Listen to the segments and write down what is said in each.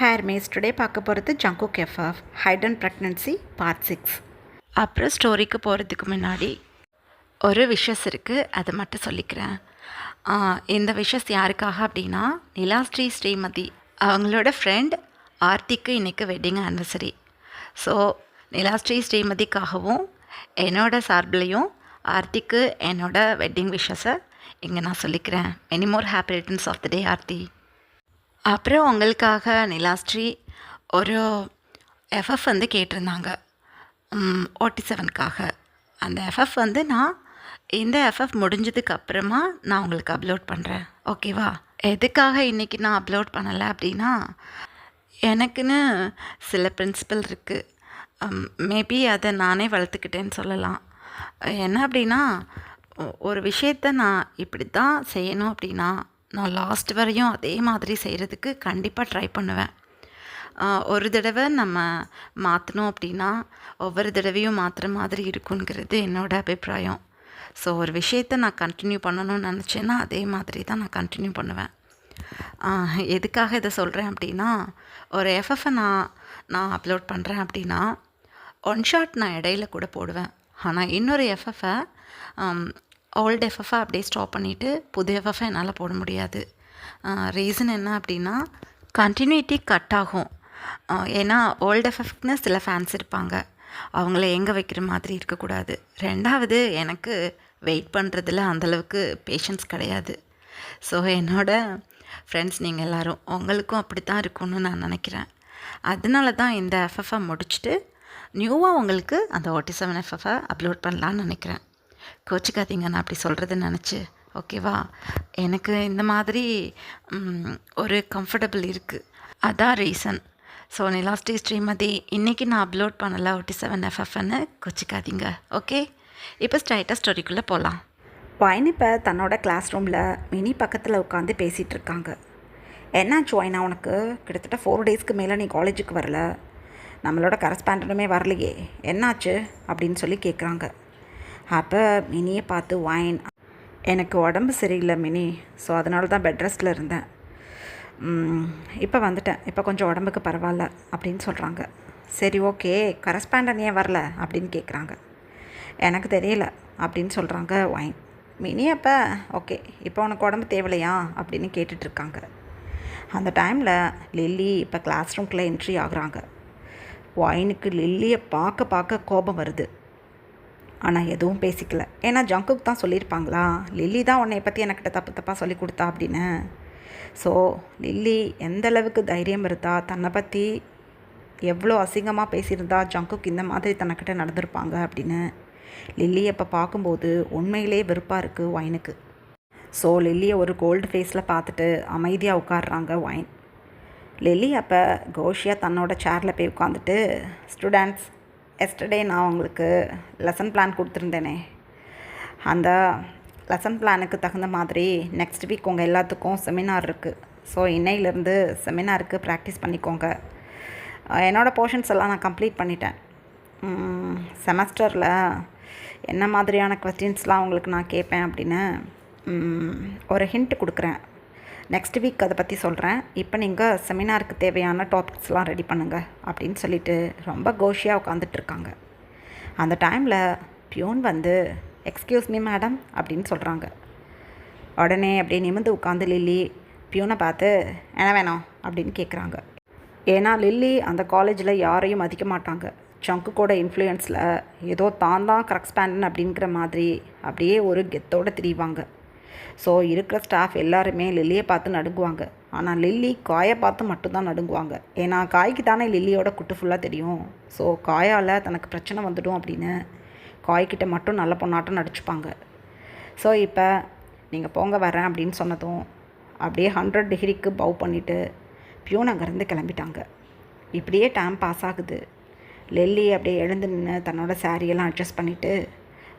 Hair maze today பார்க்க போகிறது Jungkook FF Hayden pregnancy part 6. அப்புறம் ஸ்டோரிக்கு போகிறதுக்கு முன்னாடி ஒரு விஷஸ் இருக்குது, அதை மட்டும் சொல்லிக்கிறேன். இந்த விஷஸ் யாருக்காக அப்படின்னா, நிலாஸ்ரீ ஸ்ரீமதி அவங்களோட ஃப்ரெண்ட் ஆர்த்திக்கு இன்றைக்கி வெட்டிங் ஆனிவர்சரி. ஸோ நிலாஸ்ரீ ஸ்ரீமதிக்காகவும் என்னோட சார்பிலையும் ஆர்த்திக்கு என்னோட வெட்டிங் விஷஸை இங்கே நான் சொல்லிக்கிறேன். Many more happy returns of the day Aarthi. அப்புறம் உங்களுக்காக நிலாஸ்ரீ ஒரு எஃப்எஃப் வந்து கேட்டிருந்தாங்க OT7க்காக. அந்த எஃப்எஃப் வந்து நான் இந்த எஃப்எஃப் முடிஞ்சதுக்கு அப்புறமா நான் உங்களுக்கு அப்லோட் பண்ணுறேன், ஓகேவா? எதுக்காக இன்றைக்கி நான் அப்லோட் பண்ணலை அப்படின்னா, எனக்குன்னு சில பிரின்சிபல் இருக்குது. மேபி அதை நானே வளர்த்துக்கிட்டேன்னு சொல்லலாம். என்ன அப்படின்னா, ஒரு விஷயத்தை நான் இப்படி தான் செய்யணும் அப்படின்னா நான் லாஸ்ட் வரையும் அதே மாதிரி செய்கிறதுக்கு கண்டிப்பாக ட்ரை பண்ணுவேன். ஒரு தடவை நம்ம மாற்றணும் அப்படின்னா ஒவ்வொரு தடவையும் மாற்றுற மாதிரி இருக்குங்கிறது என்னோடய அபிப்பிராயம். ஸோ ஒரு விஷயத்தை நான் கண்டினியூ பண்ணணும்னு நினச்சேன்னா அதே மாதிரி தான் நான் கண்டினியூ பண்ணுவேன். எதுக்காக இதை சொல்கிறேன் அப்படின்னா, ஒரு எஃப்எஃப்பை நான் அப்லோட் பண்ணுறேன் அப்படின்னா ஒன் ஷாட் நான் இடையில கூட போடுவேன். ஆனால் இன்னொரு எஃப்எஃப்பை ஓல்டு எஃப்எஃப்பை அப்படியே ஸ்டாப் பண்ணிவிட்டு புது எஃப்எஃப்பை என்னால் போட முடியாது. ரீசன் என்ன அப்படின்னா, கண்டினியூட்டி கட் ஆகும். ஏன்னா ஓல்டு எஃப்எஃப்க்குன்னு சில ஃபேன்ஸ் இருப்பாங்க, அவங்கள எங்கே வைக்கிற மாதிரி இருக்கக்கூடாது. ரெண்டாவது, எனக்கு வெயிட் பண்ணுறதுல அந்தளவுக்கு பேஷன்ஸ் கிடையாது. ஸோ என்னோடய ஃப்ரெண்ட்ஸ் நீங்கள் எல்லோரும் உங்களுக்கும் அப்படி தான் இருக்கும்னு நான் நினைக்கிறேன். அதனால தான் இந்த எஃப்எஃப்பை முடிச்சுட்டு நியூவாக உங்களுக்கு அந்த OT7 எஃப்எஃப்பை அப்லோட் பண்ணலான்னு நினைக்கிறேன். கோச்சிக்காதீங்க நான் அப்படி சொல்கிறது நினச்சி, ஓகேவா? எனக்கு இந்த மாதிரி ஒரு கம்ஃபர்டபுள் இருக்குது, அதான் ரீசன். ஸோ நிலாஸ்ரீ ஸ்ரீமதி இன்றைக்கி நான் அப்லோட் பண்ணலை OT7 எஃப்எஃப்னு கோச்சிக்காதீங்க, ஓகே? இப்போ ஸ்ட்ரைட்டாக ஸ்டோரிக்குள்ளே போகலாம். வைன் இப்போ தன்னோட கிளாஸ் ரூமில் மினி பக்கத்தில் உட்காந்து பேசிகிட்டு இருக்காங்க. என்னாச்சு வைனா, உனக்கு கிட்டத்தட்ட 4 டேஸ்க்கு மேலே நீ காலேஜுக்கு வரல, நம்மளோட கரஸ்பாண்டனுமே வரலையே, என்னாச்சு அப்படின்னு சொல்லி கேட்குறாங்க. அப்போ மினியை பார்த்து வைன், எனக்கு உடம்பு சரியில்லை மினி, ஸோ அதனால தான் பெட் ரெஸ்ட்டில் இருந்தேன், இப்போ வந்துட்டேன், இப்போ கொஞ்சம் உடம்புக்கு பரவாயில்ல அப்படின்னு சொல்கிறாங்க. சரி ஓகே, கரஸ்பாண்டன் ஏன் வரல அப்படின்னு கேட்குறாங்க. எனக்கு தெரியல அப்படின்னு சொல்கிறாங்க வைன். மினி அப்போ ஓகே, இப்போ உனக்கு உடம்பு தேவையில்லையா அப்படின்னு கேட்டுட்ருக்காங்க. அந்த டைமில் லில்லி இப்போ கிளாஸ் ரூம்குள்ளே என்ட்ரி ஆகுறாங்க. வைனுக்கு லில்லியை பார்க்க கோபம் வருது. ஆனால் எதுவும் பேசிக்கல. ஏன்னா ஜங்குக் தான் சொல்லியிருப்பாங்களா, லில்லி தான் உன்னை பற்றி எனக்கிட்ட தப்பாக சொல்லி கொடுத்தா அப்படின்னு. ஸோ லில்லி எந்தளவுக்கு தைரியம் இருந்தா, தன்னை பற்றி எவ்வளோ அசிங்கமாக பேசியிருந்தா ஜங்குக் இந்த மாதிரி தன்னைக்கிட்ட நடந்திருப்பாங்க அப்படின்னு லில்லியை இப்போ பார்க்கும்போது உண்மையிலே வெறுப்பாக இருக்குது வைனுக்கு. ஸோ லில்லியை ஒரு கோல்டு ஃபேஸில் பார்த்துட்டு அமைதியாக உட்காடுறாங்க வைன். லில்லி அப்போ கோஷியாக தன்னோட சேரில் போய் உட்காந்துட்டு, ஸ்டூடெண்ட்ஸ், எஸ்டர்டே நான் உங்களுக்கு லெசன் பிளான் கொடுத்துருந்தேனே, அந்த லெசன் பிளானுக்கு தகுந்த மாதிரி நெக்ஸ்ட் வீக் உங்கள் எல்லாத்துக்கும் செமினார் இருக்குது. ஸோ இன்னையிலேருந்து செமினாருக்கு ப்ராக்டிஸ் பண்ணிக்கோங்க. என்னோடய போர்ஷன்ஸ் எல்லாம் நான் கம்ப்ளீட் பண்ணிட்டேன். செமஸ்டரில் என்ன மாதிரியான கொஸ்டின்ஸ்லாம் உங்களுக்கு நான் கேட்பேன் அப்படின்னு ஒரு ஹிண்ட் கொடுக்குறேன். நெக்ஸ்ட் வீக் அதை பற்றி சொல்கிறேன். இப்போ நீங்கள் செமினாருக்கு தேவையான டாபிக்ஸ்லாம் ரெடி பண்ணுங்கள் அப்படின்னு சொல்லிட்டு ரொம்ப கோஷியாக உட்காந்துட்ருக்காங்க. அந்த டைமில் பியூன் வந்து எக்ஸ்கியூஸ் மீ மேடம் அப்படின்னு சொல்கிறாங்க. உடனே அப்படியே நிமிர்ந்து உட்காந்து லில்லி பியூனை பார்த்து என்ன வேணும் அப்படின்னு கேட்குறாங்க. ஏன்னா லில்லி அந்த காலேஜில் யாரையும் மதிக்க மாட்டாங்க. ஜங்குக்கோட இன்ஃப்ளூயன்ஸில் ஏதோ தான் கரஸ்பாண்டன் அப்படிங்கிற மாதிரி அப்படியே ஒரு கெத்தோடு திரிவாங்க. ஸோ இருக்கிற ஸ்டாஃப் எல்லாருமே லில்லியை பார்த்து நடுங்குவாங்க. ஆனால் லில்லி காயை பார்த்து மட்டும்தான் நடுங்குவாங்க. ஏன்னா காய்க்கு தானே லில்லியோட குட்டு ஃபுல்லாக தெரியும். ஸோ காயால் தனக்கு பிரச்சனை வந்துடும் அப்படின்னு காய்கிட்ட மட்டும் நல்ல பொண்ணாட்டம் நடிச்சுப்பாங்க. ஸோ இப்போ நீங்கள் போங்க வரேன் அப்படின்னு சொன்னதும் அப்படியே 100 டிகிரிக்கு பவ் பண்ணிவிட்டு பியூன் அங்கேருந்து கிளம்பிட்டாங்க. இப்படியே டைம் பாஸ் ஆகுது. லில்லி அப்படியே எழுந்து நின்று தன்னோட சாரியெல்லாம் அட்ஜஸ்ட் பண்ணிவிட்டு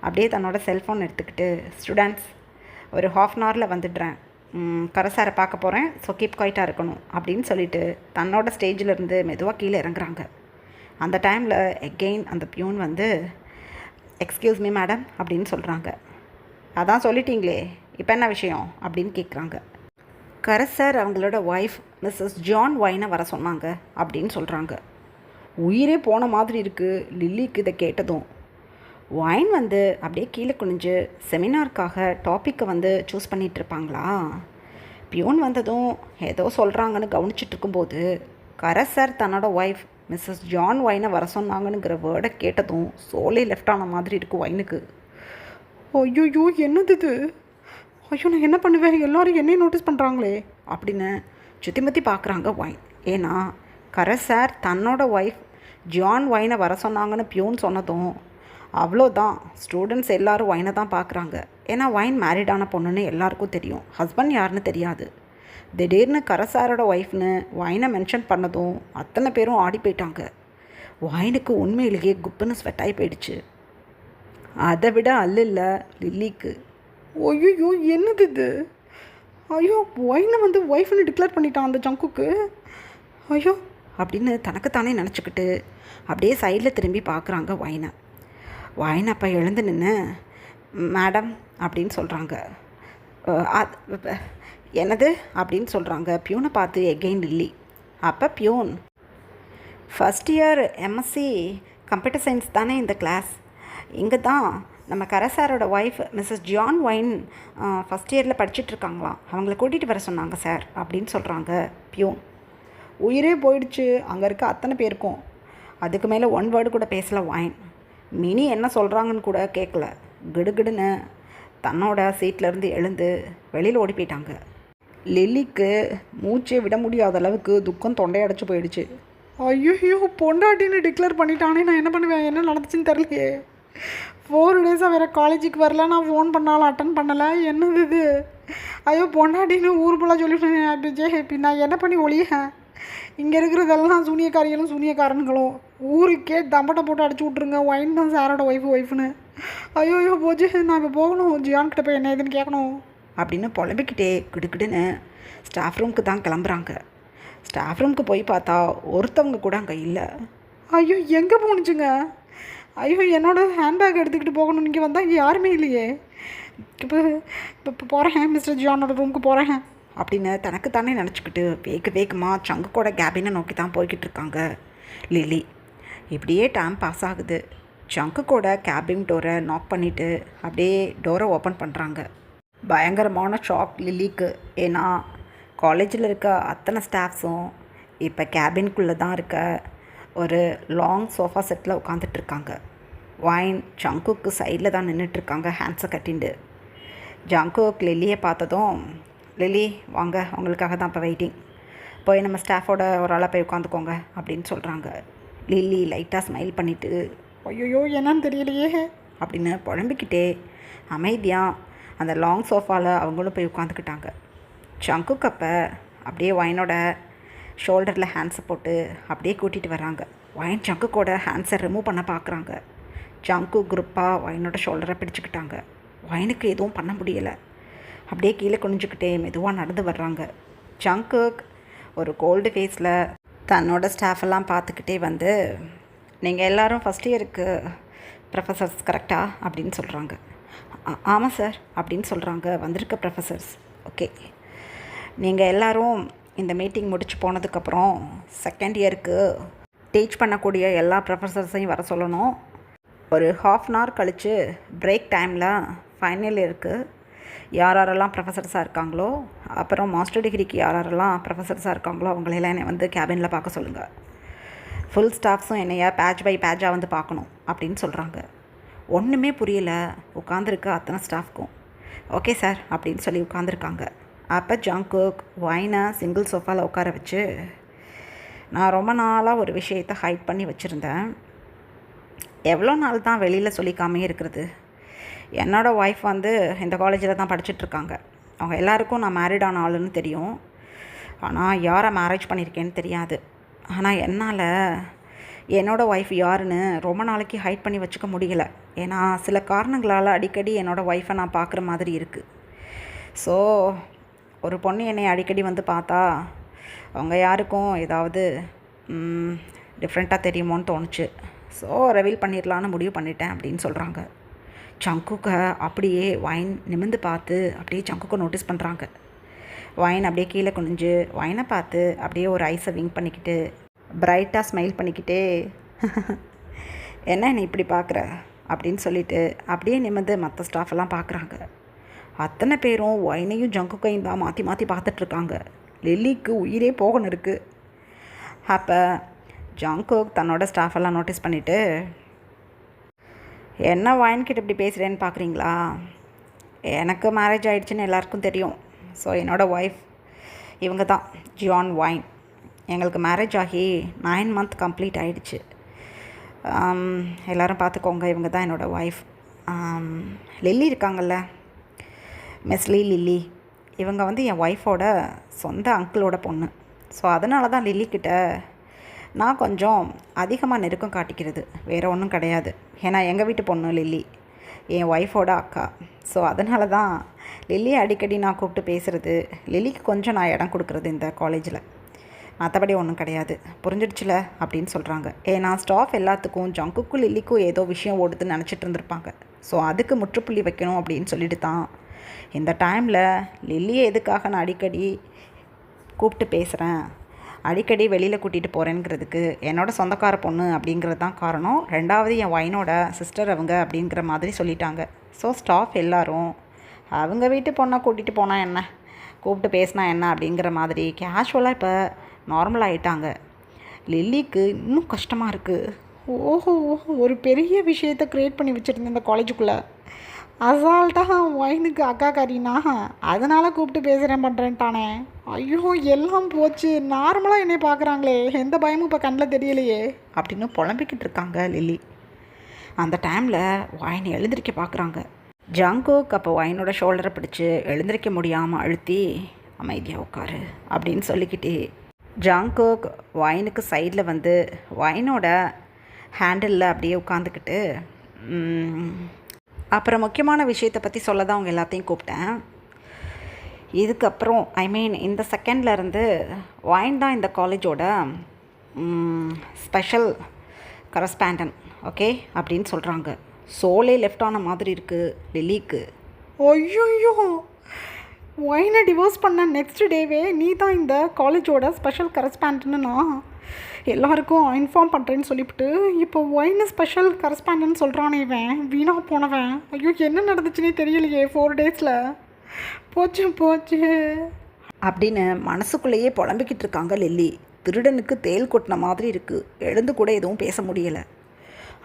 அப்படியே தன்னோட செல்ஃபோன் எடுத்துக்கிட்டு, ஸ்டூடெண்ட்ஸ் ஒரு 1/2 ஹவரில் வந்துடுறேன், கரசாரை பார்க்க போகிறேன், ஸோ கீப் குவைட்டாக இருக்கணும் அப்படின்னு சொல்லிவிட்டு தன்னோட ஸ்டேஜிலேருந்து மெதுவாக கீழே இறங்குறாங்க. அந்த டைமில் எகெயின் அந்த பியூன் வந்து எக்ஸ்கியூஸ் மீ மேடம் அப்படின்னு சொல்கிறாங்க. அதான் சொல்லிட்டீங்களே, இப்போ என்ன விஷயம் அப்படின்னு கேட்குறாங்க. கரஸ் சார் அவங்களோட ஒய்ஃப் மிஸ்ஸஸ் ஜான் ஒயினை வர சொன்னாங்க அப்படின்னு சொல்கிறாங்க. உயிரே போன மாதிரி இருக்குது லில்லிக்கு இதை கேட்டதும். ஒயின் வந்து அப்படியே கீழே குனிஞ்சு செமினாருக்காக டாப்பிக்கை வந்து சூஸ் பண்ணிகிட்டு இருப்பாங்களா. பியூன் வந்ததும் ஏதோ சொல்கிறாங்கன்னு கவனிச்சிட்டு இருக்கும்போது கரஸ் சார் தன்னோட ஒய்ஃப் மிஸ்ஸஸ் ஜான் ஒயினை வர சொன்னாங்கன்னுங்கிற வேர்டை கேட்டதும் சோலே லெஃப்ட் ஆன மாதிரி இருக்குது ஒயினுக்கு. ஐயோ என்னது இது, ஐயோ நான் என்ன பண்ணுவேன், எல்லோரும் என்னையும் நோட்டீஸ் பண்ணுறாங்களே அப்படின்னு சுற்றி பார்க்குறாங்க ஒயின். ஏன்னா கரஸ் சார் தன்னோட ஒய்ஃப் ஜான் ஒயினை வர சொன்னாங்கன்னு பியூன் சொன்னதும் அவ்வளோதான், ஸ்டூடெண்ட்ஸ் எல்லோரும் ஒயினை தான் பார்க்குறாங்க. ஏன்னா ஒயின் மேரிடான பொண்ணுன்னு எல்லாருக்கும் தெரியும், ஹஸ்பண்ட் யாருன்னு தெரியாது. திடீர்னு கரஸ் சாரோட ஒய்ஃப்னு ஒயினை மென்ஷன் பண்ணதும் அத்தனை பேரும் ஆடி போயிட்டாங்க. ஒயினுக்கு உண்மையிலேயே குப்புன்னு ஸ்வெட் ஆகி போயிடுச்சு. அதை விட அல்ல லில்லிக்கு. ஐயோ என்னது இது, ஐயோ ஒயினை வந்து ஒய்ஃப்னு டிக்ளேர் பண்ணிட்டான் அந்த ஜங்குக்கு, ஐயோ அப்படின்னு தனக்குத்தானே நினச்சிக்கிட்டு அப்படியே சைடில் திரும்பி பார்க்குறாங்க ஒயினை. ஒயின் அப்போ எழுந்து நின்று மேடம் அப்படின்னு சொல்கிறாங்க. என்னது அப்படின்னு சொல்கிறாங்க பியூனை பார்த்து எகெயின் லில்லி. அப்போ peon, first year MSc computer science தானே இந்த கிளாஸ், இங்கே தான் நம்ம கரஸ் சாரோட ஒய்ஃப் மிஸ்ஸஸ் ஜான் ஒயின் ஃபஸ்ட் இயரில் படிச்சுட்ருக்காங்களாம், அவங்கள கூட்டிகிட்டு வர சொன்னாங்க சார் அப்படின்னு சொல்கிறாங்க பியூன். உயிரே போயிடுச்சு அங்கே இருக்க அத்தனை பேருக்கும். அதுக்கு மேலே ஒன் வேர்டு கூட பேசலை ஒயின். மினி என்ன சொல்கிறாங்கன்னு கூட கேட்கல, கிடுகிடுன்னு தன்னோட சீட்லேருந்து எழுந்து வெளியில் ஓடி போயிட்டாங்க. லில்லிக்கு மூச்சே விட முடியாத அளவுக்கு துக்கம் தொண்டையடைச்சு போயிடுச்சு. ஐயோ பொண்டாட்டின்னு டிக்ளேர் பண்ணிட்டானே, நான் என்ன பண்ணுவேன், என்ன நடந்துச்சுன்னு தெரியலையே. 4 டேஸாக வேறு காலேஜுக்கு வரல, நான் ஃபோன் பண்ணாலும் அட்டன் பண்ணலை, என்னது இது, ஐயோ பொண்டாட்டின்னு ஊர் ஃபுல்லாக சொல்லிவிட்டேன். நான் என்ன பண்ணி ஒழியேன், இங்கே இருக்கிறதெல்லாம் சூனியக்காரிகளும் சூனியக்காரன்களும், ஊருக்கே தம்பட்டை போட்டு அடிச்சு விட்ருங்க, ஒயின் தான் சாரோட ஒய்ஃப்னு. ஐயோ போச்சு, நான் இப்போ போகணும், ஜியான்கிட்ட போய் என்ன ஏதுன்னு கேட்கணும் அப்படின்னு புலம்பிக்கிட்டே கிடுக்கிடுன்னு ஸ்டாஃப் ரூமுக்கு தான் கிளம்புறாங்க. ஸ்டாஃப் ரூமுக்கு போய் பார்த்தா ஒருத்தவங்க கூட அங்கே இல்லை. ஐயோ எங்கே போணுச்சுங்க, ஐயோ என்னோடய ஹேண்ட்பேக் எடுத்துக்கிட்டு போகணும், இங்கே வந்தால் இங்கே யாருமே இல்லையே, இப்போ போகிறேன் மிஸ்டர் ஜியானோட ரூமுக்கு போகிறேன் அப்படின்னு தனக்குத்தானே நினச்சிக்கிட்டு வேகமாக சங்குக்கோட கேபினை நோக்கி தான் போய்கிட்டு இருக்காங்க லில்லி. இப்படியே டைம் பாஸ் ஆகுது. சங்குக்கோட கேபின் டோரை நாக் பண்ணிவிட்டு அப்படியே டோரை ஓப்பன் பண்ணுறாங்க. பயங்கரமான ஷாக் லில்லிக்கு. ஏன்னா காலேஜில் இருக்க அத்தனை ஸ்டாஃப்ஸும் இப்போ கேபின்குள்ளே தான் இருக்க ஒரு லாங் சோஃபா செட்டில் உட்காந்துட்ருக்காங்க. ஒயின் ஜங்குக்கு சைடில் தான் நின்றுட்டுருக்காங்க ஹேண்ட்ஸை கட்டிண்டு. ஜங்குக் லில்லியை பார்த்ததும், லில்லி வாங்க, உங்களுக்காக தான் இப்போ வெயிட்டிங், போய் நம்ம ஸ்டாஃபோட ஒரு ஆளாக போய் உட்காந்துக்கோங்க அப்படின்னு சொல்கிறாங்க. லில்லி லைட்டாக ஸ்மைல் பண்ணிவிட்டு ஐயோ என்னன்னு தெரியலையே அப்படின்னு புலம்பிக்கிட்டே அமைதியாக அந்த லாங் சோஃபாவில் அவங்களும் போய் உட்காந்துக்கிட்டாங்க. ஜங்குக் அப்போ அப்படியே ஒயினோட ஷோல்டரில் ஹேண்ட்ஸை போட்டு அப்படியே கூட்டிகிட்டு வராங்க. ஒயின் ஜங்குக்கோட ஹேண்ட்ஸை ரிமூவ் பண்ண பார்க்குறாங்க. ஜங்கு குரூப்பாக ஒயினோட ஷோல்டரை பிடிச்சிக்கிட்டாங்க. ஒயினுக்கு எதுவும் பண்ண முடியலை. அப்படியே கீழே குனிஞ்சிக்கிட்டே மெதுவாக நடந்து வர்றாங்க. ஜங்குக் ஒரு கோல்டு ஃபேஸில் தன்னோட ஸ்டாஃபெல்லாம் பார்த்துக்கிட்டே வந்து, நீங்கள் எல்லோரும் ஃபஸ்ட் இயருக்கு ப்ரொஃபஸர்ஸ் கரெக்டாக அப்படின்னு சொல்கிறாங்க. ஆமாம் சார் அப்படின்னு சொல்கிறாங்க வந்திருக்க ப்ரொஃபஸர்ஸ். ஓகே, நீங்கள் எல்லோரும் இந்த மீட்டிங் முடிச்சு போனதுக்கப்புறம் செகண்ட் இயருக்கு டீச் பண்ணக்கூடிய எல்லா ப்ரொஃபஸர்ஸையும் வர சொல்லணும். ஒரு ½ ஹவர் கழித்து பிரேக் டைமில் ஃபைனல் இயருக்கு யாரெல்லாம் ப்ரொஃபஸர்ஸாக இருக்காங்களோ, அப்புறம் மாஸ்டர் டிகிரிக்கு யாரெல்லாம் ப்ரொஃபஸர்ஸாக இருக்காங்களோ அவங்களெல்லாம் என்னை வந்து கேபினில் பார்க்க சொல்லுங்கள். ஃபுல் ஸ்டாஃப்ஸும் என்னையா பேட்ச் பை பேட்சாக வந்து பார்க்கணும் அப்படின்னு சொல்கிறாங்க. ஒன்றுமே புரியலை உட்காந்துருக்க அத்தனை ஸ்டாஃப்க்கும். ஓகே சார் அப்படின்னு சொல்லி உட்காந்துருக்காங்க. அப்போ ஜங்குக் ஒயினை சிங்கிள் சோஃபாவில் உட்கார வச்சு, நான் ரொம்ப நாளாக ஒரு விஷயத்தை ஹைட் பண்ணி வச்சுருந்தேன், எவ்வளோ நாள் தான் வெளியில் சொல்லிக்காமே இருக்கிறது. என்னோடய ஒய்ஃப் வந்து இந்த காலேஜில் தான் படிச்சுட்ருக்காங்க. அவங்க எல்லாருக்கும் நான் மேரிடான ஆளுன்னு தெரியும், ஆனால் யாரை மேரேஜ் பண்ணியிருக்கேன்னு தெரியாது. ஆனால் என்னால் என்னோடய ஒய்ஃப் யாருன்னு ரொம்ப நாளைக்கு ஹைட் பண்ணி வச்சுக்க முடியலை. ஏன்னா சில காரணங்களால் அடிக்கடி என்னோடய ஒய்ஃபை நான் பார்க்குற மாதிரி இருக்குது. ஸோ ஒரு பொண்ணு என்னை அடிக்கடி வந்து பார்த்தா அவங்க யாருக்கும் ஏதாவது டிஃப்ரெண்ட்டாக தெரியுமோன்னு தோணுச்சு. ஸோ ரெவீல் பண்ணிடலான்னு முடிவு பண்ணிட்டேன் அப்படின்னு சொல்கிறாங்க. ஜங்குக்கை அப்படியே ஒயின் நிமிர்ந்து பார்த்து அப்படியே ஜங்குக்கை நோட்டீஸ் பண்ணுறாங்க. வைன் அப்படியே கீழே குனிஞ்சு வைனை பார்த்து அப்படியே ஒரு ஐஸை விங்க் பண்ணிக்கிட்டு பிரைட்டாக ஸ்மைல் பண்ணிக்கிட்டே என்ன இப்படி பார்க்குற அப்படின்னு சொல்லிட்டு அப்படியே நிமிர்ந்து மற்ற ஸ்டாஃபெல்லாம் பார்க்குறாங்க. அத்தனை பேரும் ஒயினையும் ஜங்குக்கையும் தான் மாற்றி மாற்றி பார்த்துட்ருக்காங்க. லில்லிக்கு உயிரே போகணும் இருக்குது. அப்போ ஜங்குக் தன்னோட ஸ்டாஃபெல்லாம் நோட்டீஸ் பண்ணிவிட்டு, என்ன ஒயின்கிட்ட இப்படி பேசுகிறேன்னு பார்க்குறீங்களா? எனக்கு மேரேஜ் ஆகிடுச்சின்னு எல்லாருக்கும் தெரியும். ஸோ என்னோடய ஒய்ஃப் இவங்க தான், ஜியான் ஒயின். எங்களுக்கு மேரேஜ் ஆகி 9 month கம்ப்ளீட் ஆகிடுச்சு. எல்லோரும் பார்த்துக்கோங்க, இவங்க தான் என்னோடய ஒய்ஃப். லில்லி இருக்காங்கல்ல, மிஸ் லில்லி, இவங்க வந்து என் ஒய்ஃபோட சொந்த அங்கிளோட பொண்ணு. ஸோ அதனால தான் லில்லிக்கிட்ட நான் கொஞ்சம் அதிகமாக நெருக்கம் காட்டிக்கிறது, வேறு ஒன்றும் கிடையாது. ஏன்னா எங்கள் வீட்டு பொண்ணு லில்லி, என் ஒய்ஃபோட அக்கா. ஸோ அதனால தான் லில்லியை அடிக்கடி நான் கூப்பிட்டு பேசுகிறது, லில்லிக்கு கொஞ்சம் நான் இடம் கொடுக்குறது இந்த காலேஜில். மற்றபடி ஒன்றும் கிடையாது, புரிஞ்சிடுச்சுல அப்படின்னு சொல்கிறாங்க. ஏன்னா ஸ்டாஃப் எல்லாத்துக்கும் ஜங்குக்கும் லில்லிக்கும் ஏதோ விஷயம் ஓடுதுன்னு நினச்சிட்டு இருந்திருப்பாங்க. ஸோ அதுக்கு முற்றுப்புள்ளி வைக்கணும் அப்படின்னு சொல்லிட்டு தான் இந்த டைமில் லில்லியை எதுக்காக நான் அடிக்கடி கூப்பிட்டு பேசுகிறேன், அடிக்கடி வெளியில் கூட்டிகிட்டு போகிறேங்கிறதுக்கு என்னோடய சொந்தக்கார பொண்ணு அப்படிங்கிறது தான் காரணம். ரெண்டாவது என் ஒயினோட சிஸ்டர் அவங்க அப்படிங்கிற மாதிரி சொல்லிட்டாங்க. ஸோ ஸ்டாஃப் எல்லோரும் அவங்க வீட்டு பொண்ணை கூட்டிகிட்டு போனால் என்ன, கூப்பிட்டு பேசினா என்ன அப்படிங்கிற மாதிரி கேஷுவலாக இப்போ நார்மல் ஆகிட்டாங்க. லில்லிக்கு இன்னும் கஷ்டமாக இருக்குது. ஓஹோ, ஒரு பெரிய விஷயத்தை க்ரியேட் பண்ணி வச்சுருந்தேன் இந்த காலேஜுக்குள்ளே. அசால்ட்டாக ஒயினுக்கு அக்கா காரினா அதனால் கூப்பிட்டு பேசுகிறேன் பண்ணுறேன்ட்டானே. ஐயோ எல்லாம் போச்சு, நார்மலாக என்னை பார்க்குறாங்களே, எந்த பயமும் இப்போ கண்ணில் தெரியலையே அப்படின்னு புலம்பிக்கிட்டு இருக்காங்க லில்லி. அந்த டைமில் ஒயின் எழுந்திரிக்க பார்க்குறாங்க. ஜங்குக் அப்போ ஒயினோட ஷோல்டரை பிடிச்சி எழுந்திரிக்க முடியாமல் அழுத்தி அமைதியாக உட்காரு அப்படின்னு சொல்லிக்கிட்டே ஜங்குக் ஒயினுக்கு சைடில் வந்து ஒயினோட ஹேண்டிலில் அப்படியே உட்காந்துக்கிட்டு, அப்புறம் முக்கியமான விஷயத்தை பற்றி சொல்ல தான் அவங்க எல்லாத்தையும் கூப்பிட்டேன். இதுக்கப்புறம் இந்த செகண்ட்லேருந்து ஒயின் தான் இந்த காலேஜோட ஸ்பெஷல் கரஸ்பாண்டன்ட், ஓகே அப்படின்னு சொல்கிறாங்க. சோலே லெஃப்ட் ஆன மாதிரி இருக்குது லில்லிக்கு. ஐயோ, ஒயினை டிவோர்ஸ் பண்ண நெக்ஸ்ட் டேவே நீ தான் இந்த காலேஜோட ஸ்பெஷல் கரஸ்பாண்டன்ட்னு நான் எல்லாருக்கும் இன்ஃபார்ம் பண்ணுறேன்னு சொல்லிவிட்டு இப்போ ஒயினை ஸ்பெஷல் கரஸ்பாண்டன்ட் சொல்கிறானே இவன், வீணாக போனவன். ஐயோ என்ன நடந்துச்சுன்னே தெரியலையே 4 daysல. போச்சு போச்சு அப்படின்னு மனசுக்குள்ளேயே புலம்பிக்கிட்டு இருக்காங்க லில்லி. திருடனுக்கு தேல் கொட்டின மாதிரி இருக்குது, எழுந்து கூட எதுவும் பேச முடியலை.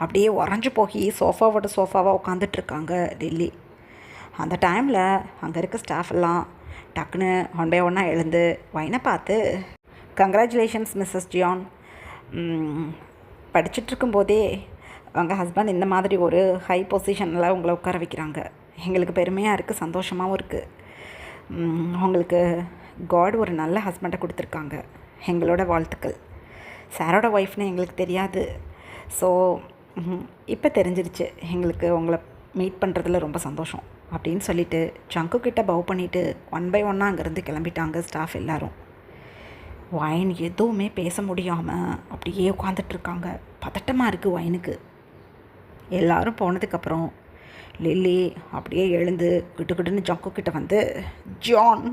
அப்படியே உறைஞ்சி போய் சோஃபாவாக உட்காந்துட்ருக்காங்க லில்லி. அந்த டைமில் அங்கே இருக்க ஸ்டாஃப் எல்லாம் டக்குன்னு 1 by 1 எழுந்து ஒயினை பார்த்து, கங்க்ராச்சுலேஷன்ஸ் மிஸ்ஸஸ் ஜியான், படிச்சுட்ருக்கும்போதே உங்கள் ஹஸ்பண்ட் இந்த மாதிரி ஒரு ஹை பொசிஷனில் உங்களை உட்கார வைக்கிறாங்க. எங்களுக்கு பெருமையாக இருக்குது, சந்தோஷமாகவும் இருக்குது. உங்களுக்கு காட் ஒரு நல்ல ஹஸ்பண்டை கொடுத்துருக்காங்க. எங்களோட வாழ்த்துக்கள். சாரோட ஒய்ஃப்னு எங்களுக்கு தெரியாது. ஸோ இப்போ தெரிஞ்சிருச்சு, எங்களுக்கு உங்களை மீட் பண்ணுறதுல ரொம்ப சந்தோஷம் அப்படின்னு சொல்லிவிட்டு ஜங்குக்கிட்ட பவ் பண்ணிவிட்டு 1 by 1 அங்கேருந்து கிளம்பிட்டாங்க ஸ்டாஃப் எல்லோரும். ஒயின் எதுவுமே பேச முடியாமல் அப்படியே உட்காந்துட்ருக்காங்க. பதட்டமாக இருக்குது ஒயினுக்கு. எல்லோரும் போனதுக்கப்புறம் லில்லி அப்படியே எழுந்து கிட்டுக்கிட்டுன்னு ஜங்குக்கிட்ட வந்து, ஜான்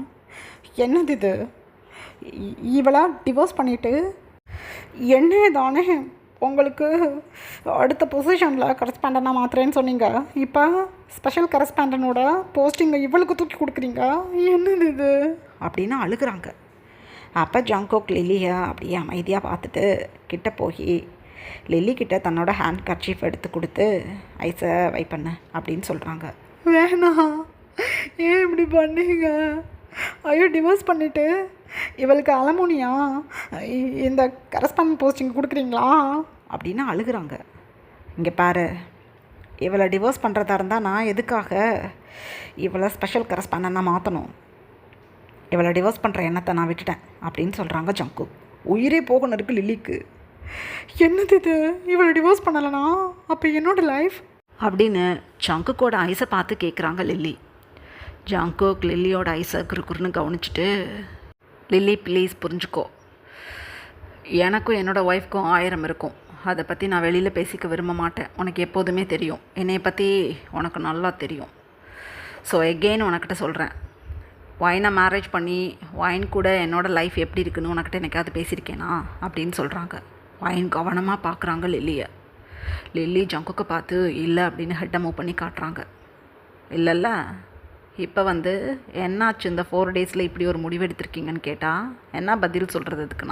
என்னது இது, இவளா டிவோர்ஸ் பண்ணிவிட்டு என்ன தானே உங்களுக்கு அடுத்த பொசிஷனில் கரஸ்பாண்டனாக மாத்திரேன்னு சொன்னீங்க, இப்போ ஸ்பெஷல் கரஸ்பாண்டனோட போஸ்டிங்கை இவளுக்கு தூக்கி கொடுக்குறீங்க, என்னது இது அப்படின்னு அழுகிறாங்க. அப்போ ஜங்குக் லில்லியை அப்படியே அமைதியாக பார்த்துட்டு கிட்ட போய் லில்லிக்கிட்ட தன்னோட ஹேண்ட் கர்ச்சீஃப் எடுத்து கொடுத்து ஐஸை வை பண்ண அப்படின்னு சொல்கிறாங்க. வேணாம், ஏன் இப்படி பண்ணீங்க? ஐயோ டிவோர்ஸ் பண்ணிவிட்டு இவளுக்கு அலமோனியா இந்த கரஸ்பாண்ட் போஸ்டிங் கொடுக்குறீங்களா அப்படின்னு அழுகிறாங்க. இங்கே பாரு, இவளை டிவோர்ஸ் பண்ணுறதா இருந்தால் நான் எதுக்காக இவளை ஸ்பெஷல் கரஸ்பாண்டனாக மாற்றணும்? இவளை டிவோர்ஸ் பண்ணுற எண்ணத்தை நான் விட்டுட்டேன் அப்படின்னு சொல்கிறாங்க ஜங்குக். உயிரே போகணும் இருக்குது லில்லிக்கு. என்னது இது, இவளை டிவோர்ஸ் பண்ணலைனா அப்போ என்னோடய லைஃப் அப்படின்னு ஜங்குக்கோட ஐஸை பார்த்து கேட்குறாங்க லில்லி. ஜங்குக் லில்லியோட ஐஸை குறுக்குறுன்னு கவனிச்சுட்டு, லில்லி ப்ளீஸ் புரிஞ்சுக்கோ, எனக்கும் என்னோடய ஒய்ஃப்க்கும் 1000 இருக்கும். அதை பற்றி நான் வெளியில் பேசிக்க விரும்ப மாட்டேன். உனக்கு எப்போதுமே தெரியும், என்னை பற்றி உனக்கு நல்லா தெரியும். ஸோ எகெயின் உனக்கிட்ட சொல்கிறேன், ஒயினை மேரேஜ் பண்ணி ஒயின் கூட என்னோடய லைஃப் எப்படி இருக்குன்னு உனக்கிட்ட எனக்காவது பேசியிருக்கேனா அப்படின்னு சொல்கிறாங்க. ஒயின் கவனமாக பார்க்குறாங்க லில்லியை. லில்லி ஜங்குக்கு பார்த்து இல்லை அப்படின்னு ஹெட்டை மூவ் பண்ணி காட்டுறாங்க. இல்லைல்ல, இப்போ என்னாச்சு இந்த 4 டேஸில் இப்படி ஒரு முடிவு எடுத்திருக்கீங்கன்னு கேட்டால் என்ன பதில் சொல்கிறது அதுக்கு?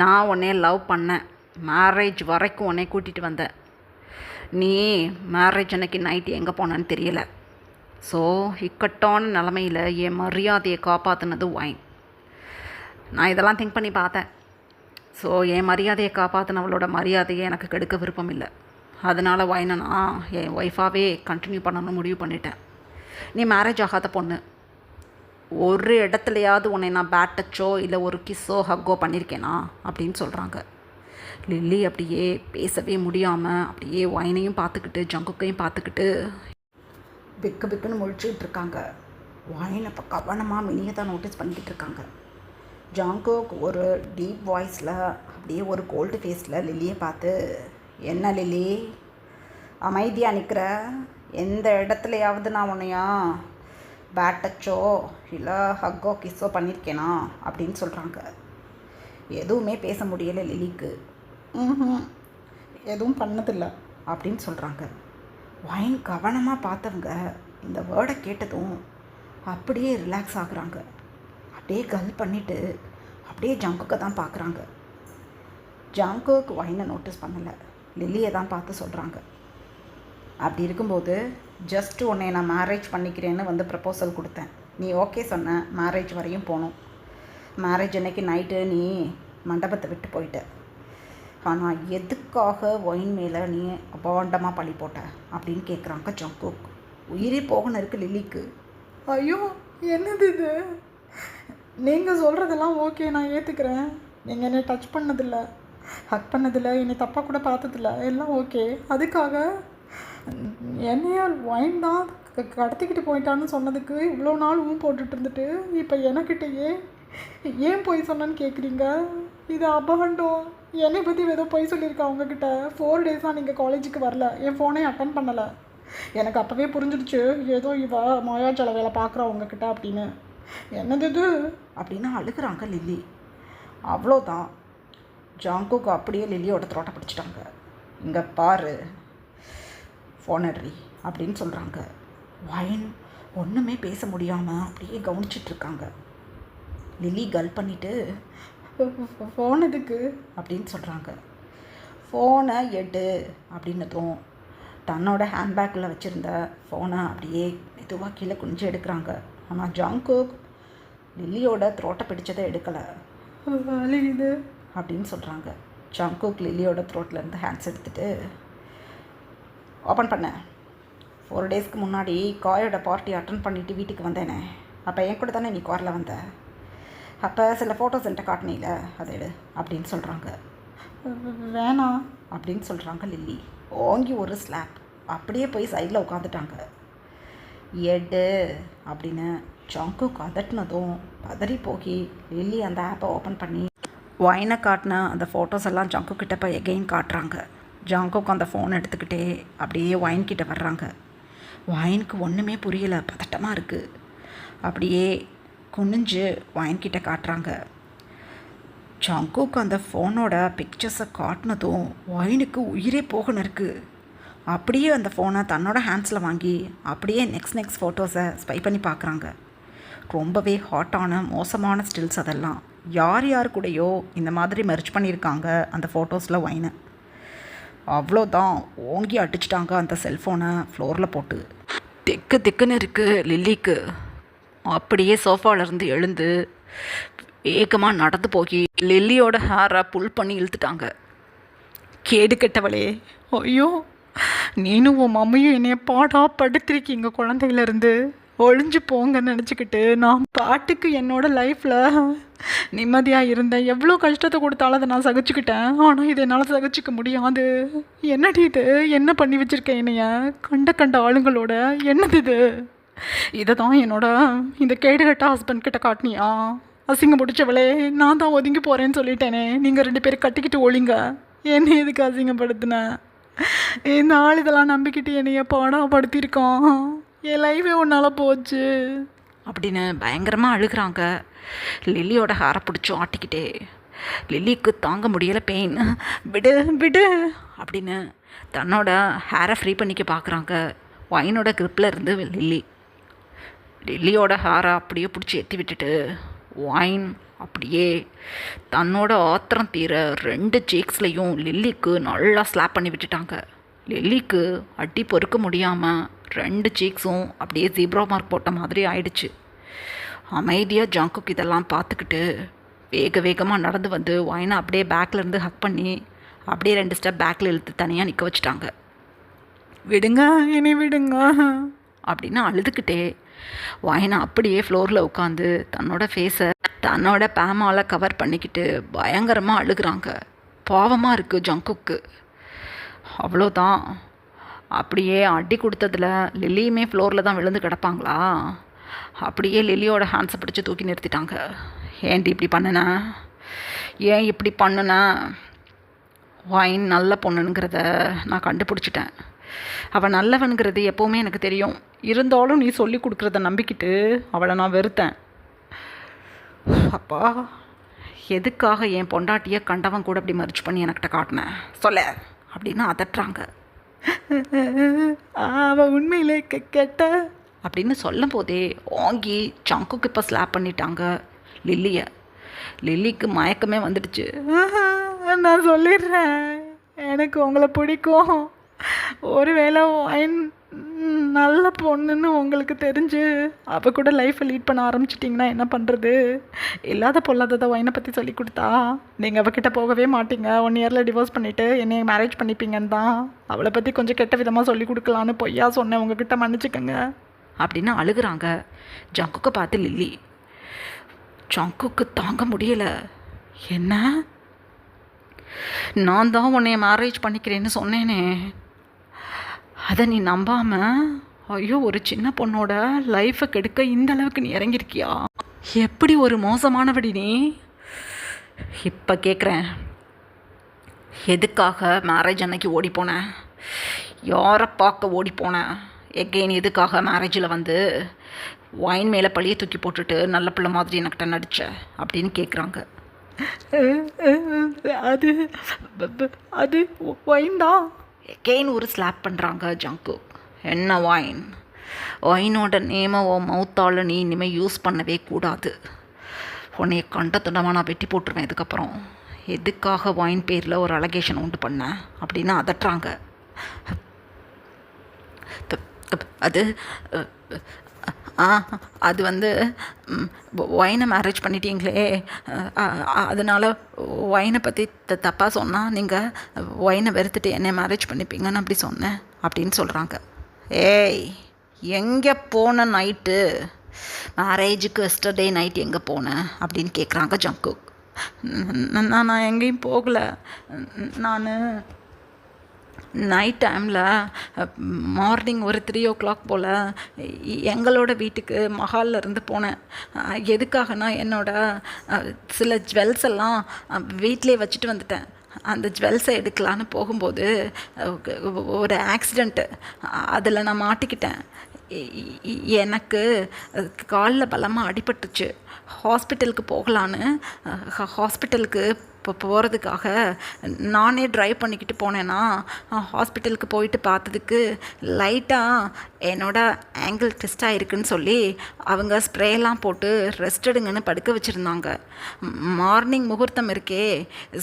நான் உன்னைய லவ் பண்ணேன், மேரேஜ் வரைக்கும் உன்னை கூட்டிகிட்டு வந்தேன். நீ மேரேஜ் அன்னைக்கு நைட்டு எங்கே போனான்னு தெரியலை. ஸோ இக்கட்டான நிலமையில் என் மரியாதையை காப்பாற்றினது ஒயின். நான் இதெல்லாம் திங்க் பண்ணி பார்த்தேன். ஸோ என் மரியாதையை காப்பாற்றினவளோட மரியாதையை எனக்கு கெடுக்க விருப்பம் இல்லை. அதனால் ஒயினை நான் என் ஒய்ஃபாகவே கண்டினியூ பண்ணணும்னு முடிவு பண்ணிட்டேன். நீ மேரேஜ் ஆகாத பொண்ணு. ஒரு இடத்துலையாவது உன்னை நான் பேட் டச்சோ இல்லை ஒரு கிஸ்ஸோ ஹக்கோ பண்ணியிருக்கேனா அப்படின்னு சொல்கிறாங்க. லில்லி அப்படியே பேசவே முடியாமல் அப்படியே ஒயினையும் பார்த்துக்கிட்டு ஜங்குக்கையும் பார்த்துக்கிட்டு பிக்கு பிக்குன்னு முழிச்சுக்கிட்டு இருக்காங்க. ஒயின் அப்போ கவனமாக மினியை தான் நோட்டீஸ் பண்ணிக்கிட்டு இருக்காங்க. ஜங்குக் ஒரு டீப் வாய்ஸில் அப்படியே ஒரு கோல்டு ஃபேஸில் லில்லியை பார்த்து, என்ன லில்லி அமைதியாக நிற்கிற? எந்த இடத்துலையாவது நான் உன்னையா பேட் டச்சோ இல்லை ஹக்கோ கிஸ்ஸோ பண்ணியிருக்கேனா அப்படின்னு சொல்கிறாங்க. எதுவுமே பேச முடியலை லில்லிக்கு. எதுவும் பண்ணதில்லை அப்படின்னு சொல்கிறாங்க. ஒயின் கவனமாக பார்த்தவங்க இந்த வேர்டை கேட்டதும் அப்படியே ரிலாக்ஸ் ஆகுறாங்க. அப்படியே கல் பண்ணிவிட்டு அப்படியே ஜங்குக்கை தான் பார்க்குறாங்க. ஜங்குக்கு ஒயினை நோட்டீஸ் பண்ணலை, லில்லியை தான் பார்த்து சொல்கிறாங்க. அப்படி இருக்கும்போது ஜஸ்ட் உன்னை நான் மேரேஜ் பண்ணிக்கிறேன்னு ப்ரப்போசல் கொடுத்தேன். நீ ஓகே சொன்ன, மேரேஜ் வரையும் போகணும். மேரேஜ் அன்னைக்கு நைட்டு நீ மண்டபத்தை விட்டு போயிட்ட. ஆனால் எதுக்காக ஒயின் மேலே நீ அபாண்டமாக பழி போட்ட அப்படின்னு கேட்குறாங்க ஜங்குக். உயிரே போகணும் இருக்குது லில்லிக்கு. ஐயோ என்னது இது? நீங்கள் சொல்கிறதெல்லாம் ஓகே, நான் ஏற்றுக்கிறேன். நீங்கள் என்னை டச் பண்ணதில்லை, ஹக் பண்ணதில்லை, என்னை தப்பாக கூட பார்த்ததில்ல, எல்லாம் ஓகே. அதுக்காக என்னையா ஒயின் தான் கடத்திக்கிட்டு போயிட்டான்னு சொன்னதுக்கு இவ்வளோ நாள் போட்டுட்டு இருந்துட்டு இப்போ எனக்கிட்டேயே ஏன் போய் சொன்னேன்னு கேட்குறீங்க? இது அபகண்டம். என்னை பற்றி ஏதோ போய் சொல்லியிருக்கா உங்ககிட்ட. 4 டேஸாக நீங்கள் காலேஜுக்கு வரல, என் ஃபோனே அட்டன் பண்ணலை. எனக்கு அப்போவே புரிஞ்சிடுச்சு ஏதோ இவ மாயாஜல வேலை பார்க்குறா உங்ககிட்ட அப்படின்னு. என்னது இது அப்படின்னு அழுகிறாங்க லில்லி. அவ்வளோதான், ஜங்குக்கு அப்படியே லில்லியோட த்ரோட்டை பிடிச்சிட்டாங்க. இங்கே பாரு, ஃபோனட்ரி அப்படின்னு சொல்கிறாங்க. ஒயின் ஒன்றுமே பேச முடியாமல் அப்படியே கவனிச்சிட்ருக்காங்க. லில்லி கல் பண்ணிவிட்டு ஃபோன் எதுக்கு அப்படின்னு சொல்கிறாங்க. ஃபோனை எடு அப்படின்னதும் தன்னோட ஹேண்ட்பேக்கில் வச்சுருந்த ஃபோனை அப்படியே மெதுவாக கீழே குனிஞ்சு எடுக்கிறாங்க. ஆனால் ஜங்குக் லில்லியோட த்ரோட்டை பிடிச்சதை எடுக்கலை. வலிக்குது அப்படின்னு சொல்கிறாங்க. ஜங்குக் லில்லியோட த்ரோட்லேருந்து ஹேண்ட்ஸ் எடுத்துகிட்டு ஓப்பன் பண்ணேன். 4 டேஸ்க்கு முன்னாடி காயோட பார்ட்டி அட்டன் பண்ணிவிட்டு வீட்டுக்கு வந்தேனே, அப்போ என் கூட தானே நீ காரில் வந்த. அப்போ சில ஃபோட்டோஸ் என்கிட்ட காட்டினீல, அதை எடு அப்படின்னு சொல்கிறாங்க. வேணாம் அப்படின்னு சொல்கிறாங்க லில்லி. ஓங்கி ஒரு ஸ்லாப், அப்படியே போய் சைடில் உட்காந்துட்டாங்க. எடு அப்படின்னு ஜங்குக் அதட்டினதும் பதறி போகி லில்லி அந்த ஆப்பை ஓப்பன் பண்ணி ஒயினை காட்டின அந்த ஃபோட்டோஸ் எல்லாம் ஜங்குக் கிட்ட போய் எகெயின் காட்டுறாங்க. ஜங்குக் அந்த ஃபோன் எடுத்துக்கிட்டே அப்படியே ஒயின் கிட்ட வர்றாங்க. ஒயினுக்கு ஒன்றுமே புரியலை, பதட்டமாக இருக்குது. அப்படியே குனிஞ்சு ஒயின் கிட்ட காட்டுறாங்க. ஜங்குக் அந்த ஃபோனோட பிக்சர்ஸை காட்டினதும் ஒயினுக்கு உயிரே போகணும் இருக்குது. அப்படியே அந்த ஃபோனை தன்னோட ஹேண்ட்ஸில் வாங்கி அப்படியே நெக்ஸ்ட் ஃபோட்டோஸை ஸ்பை பண்ணி பார்க்குறாங்க. ரொம்பவே ஹாட்டான மோசமான ஸ்டில்ஸ் அதெல்லாம். யார் கூடயோ இந்த மாதிரி மெர்ஜ் பண்ணியிருக்காங்க அந்த ஃபோட்டோஸில் ஒயினை. அவ்வளோதான், ஓங்கி அடிச்சிட்டாங்க அந்த செல்ஃபோனை ஃப்ளோரில் போட்டு. திக்குன்னு இருக்குது லில்லிக்கு. அப்படியே சோஃபாவிலேருந்து எழுந்து வேகமாக நடந்து போய் லில்லியோட ஹேரை புல் பண்ணி இழுத்துட்டாங்க. கேடு கெட்டவளே, ஐயோ நீனும் உன் மம்மியும் என்னைய பாடா படுத்திருக்கீங்க. குழந்தையிலேருந்து ஒழிஞ்சு போங்கன்னு நினச்சிக்கிட்டு நான் பாட்டுக்கு என்னோடய லைஃப்பில் நிம்மதியாக இருந்தேன். எவ்வளோ கஷ்டத்தை கொடுத்தாலும் அதை நான் சகிச்சுக்கிட்டேன். ஆனால் இது என்னால் சகிச்சிக்க முடியாது. என்னடி இது? என்ன பண்ணி வச்சுருக்கேன் என்னைய கண்ட ஆளுங்களோட? என்னது இது? இதை தான் இந்த கேடுகட்ட ஹஸ்பண்ட் காட்டினியா? அசிங்கம் முடிச்சவளே, நான் தான் ஒதுங்கி போகிறேன்னு சொல்லிட்டேனே. நீங்கள் 2 பேரும் கட்டிக்கிட்டு ஒழிங்க. என்ன எதுக்கு அசிங்கப்படுத்தினேன்? இந்த ஆள் இதெல்லாம் நம்பிக்கிட்டு என்னைய பாடாப்படுத்தியிருக்கான். என் லைஃபே உன்னால் போச்சு. அப்படின்னு பயங்கரமாக அழுகிறாங்க. லில்லியோட ஹேரை பிடிச்சும் ஆட்டிக்கிட்டே. லில்லிக்கு தாங்க முடியலை பெயின். விடு விடு அப்படின்னு தன்னோட ஹேரை ஃப்ரீ பண்ணிக்க பார்க்குறாங்க. ஒயினோட கிரிப்பில் இருந்து லில்லியோட ஹேரை அப்படியே பிடிச்சி எத்தி விட்டுட்டு ஒயின் அப்படியே தன்னோட ஆத்திரம் தீர 2 சீக்ஸ்லையும் லில்லிக்கு நல்லா ஸ்லாப் பண்ணி விட்டுட்டாங்க. லில்லிக்கு அடி பொறுக்க முடியாமல் 2 சீக்ஸும் அப்படியே ஜீப்ரா மார்க் போட்ட மாதிரி ஆயிடுச்சு. அமைதியாக ஜங்குக் இதெல்லாம் பார்த்துக்கிட்டு வேகமாக நடந்து வந்து ஒயினை அப்படியே பேக்லேருந்து ஹக் பண்ணி அப்படியே 2 ஸ்டெப் பேக்கில் இழுத்து தனியாக நிற்க வச்சுட்டாங்க. விடுங்க என்னை விடுங்க அப்படின்னு அழுதுகிட்டே ஒயினை அப்படியே ஃப்ளோரில் உட்காந்து தன்னோட ஃபேஸை தன்னோட பேமால் கவர் பண்ணிக்கிட்டு பயங்கரமாக அழுகிறாங்க. பாவமாக இருக்குது ஜங்குக்கு. அவ்வளோதான். அப்படியே அடி கொடுத்ததில் லில்லியுமே ஃப்ளோரில் தான் விழுந்து கிடப்பாங்களா? அப்படியே லில்லியோட ஹேண்ட்ஸை பிடிச்சி தூக்கி நிறுத்திட்டாங்க. ஏன்டி இப்படி பண்ணுன? ஏன் இப்படி பண்ணுன? ஒயின் நல்ல பொண்ணுங்கிறத நான் கண்டுபிடிச்சிட்டேன். அவள் நல்லவனுங்கிறது எப்போவுமே எனக்கு தெரியும். இருந்தாலும் நீ சொல்லி கொடுக்குறத நம்பிக்கிட்டு அவளை நான் வெறுத்தேன். அப்பா, எதுக்காக என் பொண்டாட்டியை கண்டவன் கூட அப்படி மறிச்சு பண்ணி எனக்கிட்ட காட்டினேன் சொல்ல அப்படின்னு அதட்டுறாங்க. அவள் உண்மையிலே கெட்ட அப்படின்னு சொல்லும் போதே ஓங்கி ஜங்குக்கு இப்போ ஸ்லாப் பண்ணிட்டாங்க லில்லிக்கு மயக்கமே வந்துடுச்சு. நான் சொல்லிடுறேன், எனக்கு உங்களை பிடிக்கும். ஒருவேளை ஒயின் நல்ல பொண்ணுன்னு உங்களுக்கு தெரிஞ்சு அவள் கூட லைஃப்பை லீட் பண்ண ஆரம்பிச்சிட்டிங்கன்னா என்ன பண்ணுறது? இல்லாத பொல்லாததை ஒயினை பற்றி சொல்லி கொடுத்தா நீங்கள் அவகிட்ட போகவே மாட்டீங்க. 1 இயரில் டிவோர்ஸ் பண்ணிவிட்டு என்னை மேரேஜ் பண்ணிப்பீங்கன்னு தான் அவளை பற்றி கொஞ்சம் கெட்ட விதமாக சொல்லி கொடுக்கலான்னு பொய்யா சொன்னேன். உங்ககிட்ட மன்னிச்சுக்கோங்க அப்படின்னு அழுகிறாங்க. ஜங்குக்கு பார்த்து லில்லி. ஜங்குக்கு தாங்க முடியலை. என்ன? நான் தான் உன்னைய மேரேஜ் பண்ணிக்கிறேன்னு சொன்னேனே, அதை நீ நம்பாமல் ஐயோ ஒரு சின்ன பொண்ணோட லைஃப்பை கெடுக்க இந்த அளவுக்கு நீ இறங்கியிருக்கியா? எப்படி ஒரு மோசமானபடி நீ? இப்போ கேட்குறேன், எதுக்காக மேரேஜ் அன்னைக்கு ஓடி போனேன்? யாரை பார்க்க ஓடி போனேன்? எகெயின் எதுக்காக மேரேஜில் வந்து ஒயின் மேலே பழியை தூக்கி போட்டுட்டு நல்ல பிள்ளை மாதிரி எனக்கிட்ட நடிச்ச அப்படின்னு கேட்குறாங்க. அது அது ஒயின் தான். எகெயின் ஒரு ஸ்லாப் பண்ணுறாங்க ஜங்கு. என்ன ஒயின்? ஒயினோட நேமை ஓ மவுத்தால் நீ இனிமேல் யூஸ் பண்ணவே கூடாது. உன்னைய கண்ட துண்டமாக நான் வெட்டி போட்டுருவேன். இதுக்கப்புறம் எதுக்காக ஒயின் பேரில் ஒரு அலகேஷன் உண்டு பண்ண அப்படின்னு அதட்டுறாங்க. அது அது வந்து ஒயினை மேரேஜ் பண்ணிட்டீங்களே, அதனால் ஒயினை பற்றி தப்பாக சொன்னால் நீங்கள் ஒயினை வெறுத்துட்டு என்னை மேரேஜ் பண்ணிப்பீங்கன்னு அப்படி சொன்னேன் அப்படின்னு சொல்கிறாங்க. ஏய், எங்கே போன நைட்டு? மேரேஜுக்கு எஸ்டர்டே நைட் எங்கே போனேன் அப்படின்னு கேட்குறாங்க ஜங்கு. நான் எங்கேயும் போகலை. நான் நைட் டைமில் மார்னிங் ஒரு 3 o'clock போல் எங்களோட வீட்டுக்கு மஹாலில் இருந்து போனேன். எதுக்காகனா என்னோட சில ஜுவல்ஸ் எல்லாம் வீட்டிலே வச்சுட்டு வந்துட்டேன். அந்த ஜுவல்ஸை எடுக்கலான்னு போகும்போது ஒரு ஆக்சிடெண்ட்டு, அதில் நான் மாட்டிக்கிட்டேன். எனக்கு காலில் பலமாக அடிபட்டுச்சு. ஹாஸ்பிட்டலுக்கு போகலான்னு ஹாஸ்பிட்டலுக்கு இப்போ போகிறதுக்காக நானே ட்ரைவ் பண்ணிக்கிட்டு போனேன்னா ஹாஸ்பிட்டலுக்கு போயிட்டு பார்த்ததுக்கு லைட்டாக என்னோடய ஆங்கிள் டெஸ்ட் ஆகிருக்குன்னு சொல்லி அவங்க ஸ்ப்ரேலாம் போட்டு ரெஸ்ட் எடுங்கன்னு படுக்க வச்சுருந்தாங்க. மார்னிங் முகூர்த்தம் இருக்கே,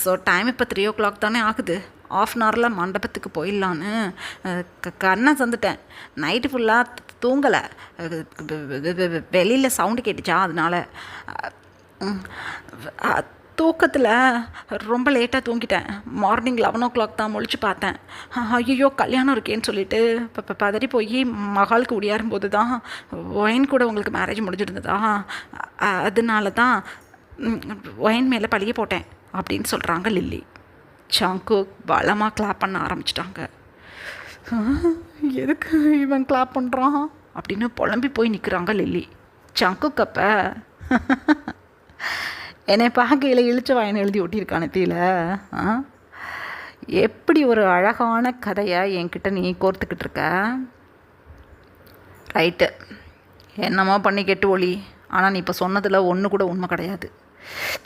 ஸோ டைம் இப்போ 3 o'clock தானே ஆகுது. 1/2 hour மண்டபத்துக்கு போயிடலான்னு கண்ணை சந்துட்டேன். நைட்டு ஃபுல்லாக தூங்கலை. வெளியில் சவுண்டு கேட்டுச்சா, அதனால் தூக்கத்தில் ரொம்ப லேட்டாக தூங்கிட்டேன். மார்னிங் 11 o'clock தான் முழிச்சு பார்த்தேன். ஐயோ கல்யாணம் இருக்கேன்னு சொல்லிட்டு இப்போ பதறி போய் மகாலுக்கு ஒடியாரும்போது தான் ஒயின் கூட உங்களுக்கு மேரேஜ் முடிஞ்சிருந்ததா, அதனால தான் ஒயின் மேலே பழிய போட்டேன் அப்படின்னு சொல்கிறாங்க லில்லி. ஜங்கு பலமாக கிளாப் பண்ண ஆரம்பிச்சிட்டாங்க. எதுக்கு இவன் கிளாப் பண்ணுறான் அப்படின்னு புலம்பி போய் நிற்கிறாங்க லில்லி. ஜங்குக்கு அப்போ என்னை பார்க்கையில் இழிச்ச வாயனை எழுதி ஒட்டியிருக்கானே தீல. எப்படி ஒரு அழகான கதையை என்கிட்ட நீ கோர்த்துக்கிட்டு இருக்க. ரைட்டு, என்னமோ பண்ணி கெட்டு ஒளி. ஆனால் நீ இப்போ சொன்னதில் ஒன்று கூட உண்மை கிடையாது.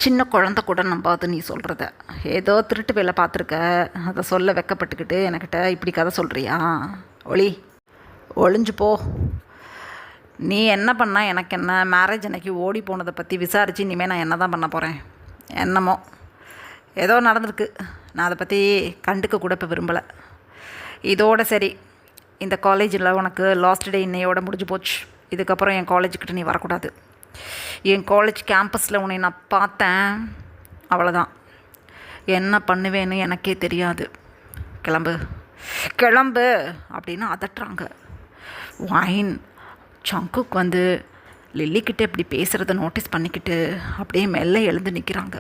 சின்ன குழந்த கூட நம்பாது நீ சொல்கிறத. ஏதோ திருட்டு வேலை பார்த்துருக்க, அதை சொல்ல வெக்கப்பட்டுக்கிட்டு என்கிட்ட இப்படி கதை சொல்கிறியா? ஒளி, ஒளிஞ்சு போ. நீ என்ன பண்ணால் எனக்கு என்ன? மேரேஜ் அன்னைக்கு ஓடி போனதை பற்றி விசாரித்து இனிமேல் நான் என்ன தான் பண்ண போகிறேன்? என்னமோ ஏதோ நடந்திருக்கு, நான் அதை பற்றி கண்டுக்க கூட இப்போ விரும்பலை. இதோட சரி, இந்த காலேஜில் உனக்கு லாஸ்ட் டே இன்னையோட முடிஞ்சு போச்சு. இதுக்கப்புறம் என் காலேஜுக்கிட்ட நீ வரக்கூடாது. என் காலேஜ் கேம்பஸில் உன்னை நான் பார்த்தேன், அவ்வளோதான். என்ன பண்ணுவேன்னு எனக்கே தெரியாது. கிளம்பு கிளம்பு அப்படின்னு அதட்டுறாங்க. வைன் ஜங்குக் வந்து லில்லிக்கிட்ட இப்படி பேசுகிறத நோட்டீஸ் பண்ணிக்கிட்டு அப்படியே மெல்ல எழுந்து நிற்கிறாங்க.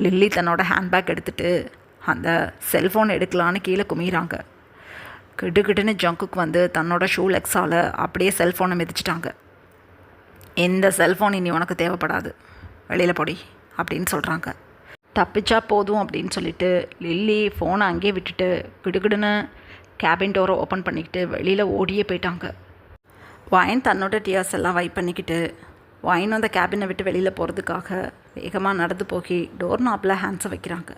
லில்லி தன்னோட ஹேண்ட்பேக் எடுத்துகிட்டு அந்த செல்ஃபோன் எடுக்கலான்னு கீழே குமிறாங்க. கிடுகிடுன்னு ஜங்குக் வந்து தன்னோட ஷூ லெக்ஸால் அப்படியே செல்ஃபோனை மிதிச்சிட்டாங்க. இந்த செல்ஃபோன் இனி உனக்கு தேவைப்படாது, வெளியில் போடி அப்படின்னு சொல்கிறாங்க. தப்பிச்சா போதும் அப்படின்னு சொல்லிட்டு லில்லி ஃபோனை அங்கேயே விட்டுட்டு கிடுகிடுன்னு கேபின் டோரை ஓப்பன் பண்ணிக்கிட்டு வெளியில் ஓடியே போயிட்டாங்க. வைன் தன்னோட டியர்ஸ் எல்லாம் வைப் பண்ணிக்கிட்டு வைன் அந்த கேபினை விட்டு வெளியில் போகிறதுக்காக வேகமாக நடந்து போய் டோர் நாப்பில் ஹேண்ட்ஸை வைக்கிறாங்க.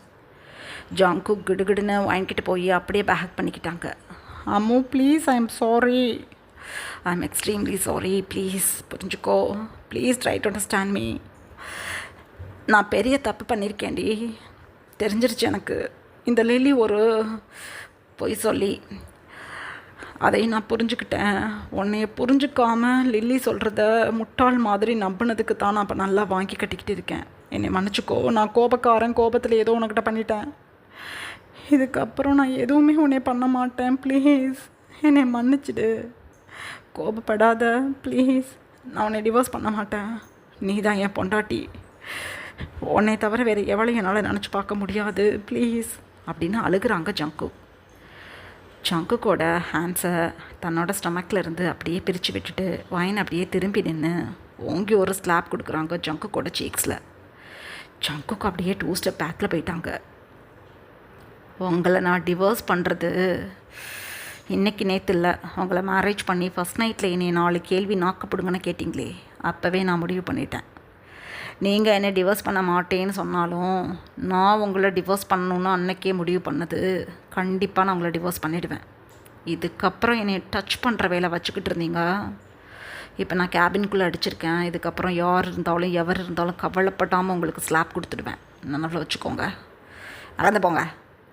ஜங்குக் கிடுகிடுன்னு வைன்கிட்ட போய் அப்படியே பேக் பண்ணிக்கிட்டாங்க. Ammu please, I am sorry, I am extremely sorry, please புரிஞ்சுக்கோ, please try to understand me. நான் பெரிய தப்பு பண்ணியிருக்கேன்டி, தெரிஞ்சிருச்சு எனக்கு. இந்த லில்லி ஒரு பொய் சொல்லி அதையும் நான் புரிஞ்சுக்கிட்டேன். உன்னைய புரிஞ்சுக்காமல் லில்லி சொல்கிறத முட்டாள் மாதிரி நம்பினதுக்கு தான் நான் இப்போ நல்லா வாங்கி கட்டிக்கிட்டு இருக்கேன். என்னை மன்னிச்சிக்கோ, நான் கோபக்காரன், கோபத்தில் ஏதோ உனக்கிட்ட பண்ணிட்டேன். இதுக்கப்புறம் நான் எதுவுமே உன்னை பண்ண மாட்டேன், ப்ளீஸ் என்னை மன்னிச்சிடு. கோபப்படாத ப்ளீஸ். நான் உன்னை டிவோர்ஸ் பண்ண மாட்டேன். நீ தான் என் பொண்டாட்டி. உன்னை தவிர வேறு எவ்வளோ என்னால் நினச்சி பார்க்க முடியாது, ப்ளீஸ் அப்படின்னு அழுகிறாங்க ஜங்குக். ஜங்குக்கோட ஹேண்ட்ஸை தன்னோட ஸ்டமக்கில் இருந்து அப்படியே பிரித்து விட்டுட்டு வைன் அப்படியே திரும்பி நின்று ஓங்கி ஒரு ஸ்லாப் கொடுக்குறாங்க ஜங்குக்கோட சீக்ஸில். ஜங்குக் அப்படியே 2 ஸ்டெப் பேக்கில் போயிட்டாங்க. உங்களை நான் டிவோர்ஸ் பண்ணுறது இன்றைக்கி நேற்று இல்லை. உங்களை மேரேஜ் பண்ணி ஃபஸ்ட் நைட்டில் என்னை 4 கேள்வி நாக்கப்படுங்கன்னு கேட்டிங்களே, அப்போவே நான் முடிவு பண்ணிட்டேன். நீங்கள் என்னை டிவோர்ஸ் பண்ண மாட்டேன்னு சொன்னாலும் நான் உங்களை டிவோர்ஸ் பண்ணணுன்னு அன்றைக்கே முடிவு பண்ணது. கண்டிப்பாக நான் உங்களை டிவோர்ஸ் பண்ணிவிடுவேன். இதுக்கப்புறம் என்னை டச் பண்ணுற வேலை வச்சுக்கிட்டு இருந்தீங்க. இப்போ நான் கேபின்குள்ளே அடிச்சிருக்கேன். இதுக்கப்புறம் யார் இருந்தாலும் எவர் இருந்தாலும் கவலைப்படாமல் உங்களுக்கு ஸ்லாப் கொடுத்துடுவேன். நினைவில் வச்சுக்கோங்க, நடந்து போங்க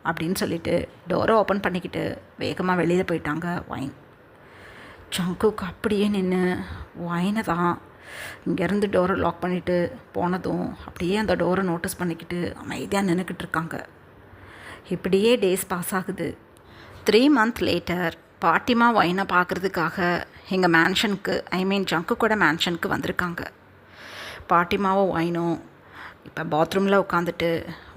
அப்படின்னு சொல்லிவிட்டு டோரை ஓப்பன் பண்ணிக்கிட்டு வேகமாக வெளியில் போயிட்டாங்க வைன். ஜங்குக் அப்படியே நின்று வைனை தான் இங்கேருந்து டோரை லாக் பண்ணிவிட்டு போனதும் அப்படியே அந்த டோரை நோட்டீஸ் பண்ணிக்கிட்டு அமைதியாக நின்றுக்கிட்டு இருக்காங்க. இப்படியே டேஸ் பாஸ் ஆகுது. 3 months லேட்டர் பாட்டிமா வைனை பார்க்குறதுக்காக எங்கள் மேன்ஷனுக்கு, ஜங்குக்கோட மேன்ஷனுக்கு வந்திருக்காங்க. பாட்டிமாவும் வைனும் இப்போ பாத்ரூமில் உட்காந்துட்டு